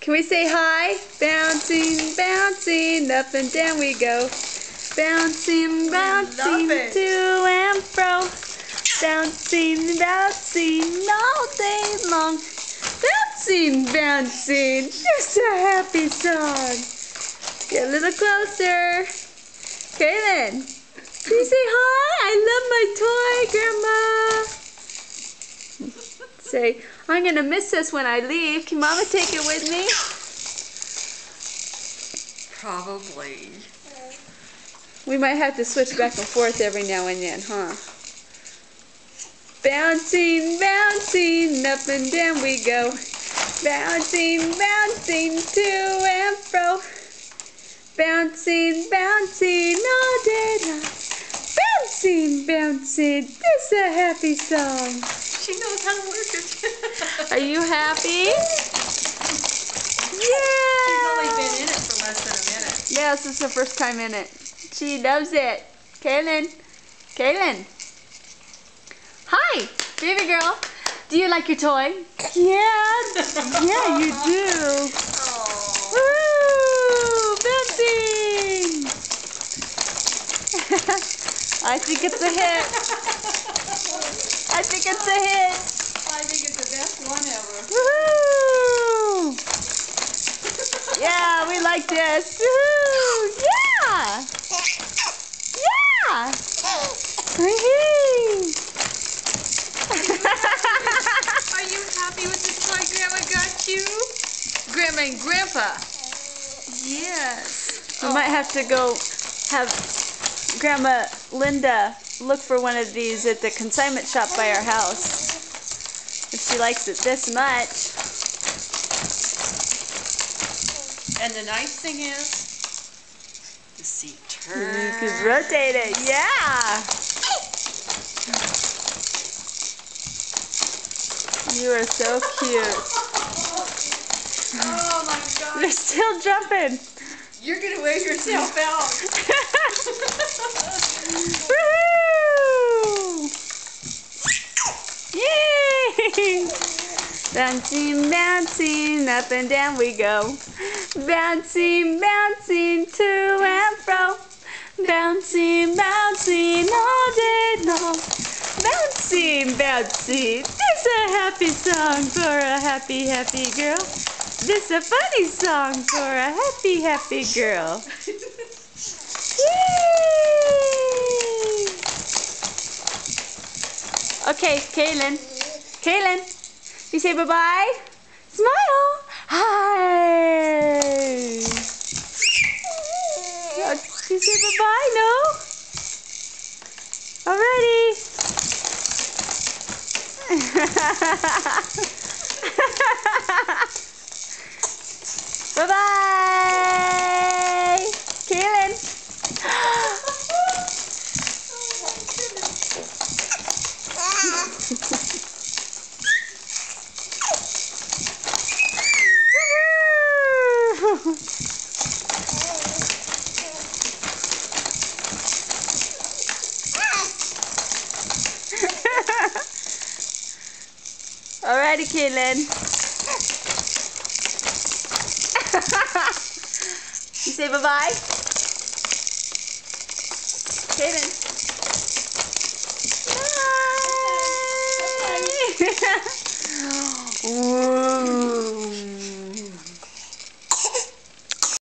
Can we say hi? Bouncing, bouncing, up and down we go. Bouncing, bouncing, to and fro. Bouncing, bouncing, all day long. Bouncing, bouncing, just a happy song. Get a little closer. Kaylin, can you say hi? I love my toy, Grandma. Say, I'm going to miss this when I leave. Can Mama take it with me? Probably. We might have to switch back and forth every now and then, huh? Bouncing, bouncing, up and down we go. Bouncing, bouncing, to and fro. Bouncing, bouncing, all day long. Bouncing, bouncing, this a happy song. She knows how to work it. Are you happy? Yeah! She's only been in it for less than a minute. Yes, this is her first time in it. She loves it. Kaylin. Kaylin. Hi, baby girl. Do you like your toy? Yeah. Yeah, you do. Oh. Woo! Bouncing. I think it's a hit. I think it's a hit. I think it's the best one ever. Woohoo! Yeah, we like this. Woohoo! Yeah! Yeah! Woohoo! Are you happy with the toy Grandma got you? Grandma and Grandpa. Yes. We might have to go have Grandma Linda look for one of these at the consignment shop by our house. If she likes it this much. And the nice thing is, the seat turns. You can rotate it, yeah! You are so cute. Oh my God. They're still jumping. You're going to wear yourself out. Woohoo! Yay! Bouncing, bouncing, up and down we go. Bouncing, bouncing, to and fro. Bouncing, bouncing, all day long. Bouncing, bouncing, this a happy song for a happy, happy girl. This a funny song for a happy, happy girl. Yay! Okay, Kaylin. Kaylin, you say bye-bye? Smile. Hi. You say bye-bye, no? Alrighty. Bye-bye. Kaylin. Alrighty, Kaylin. You say bye-bye? Kaylin. Bye. Woo.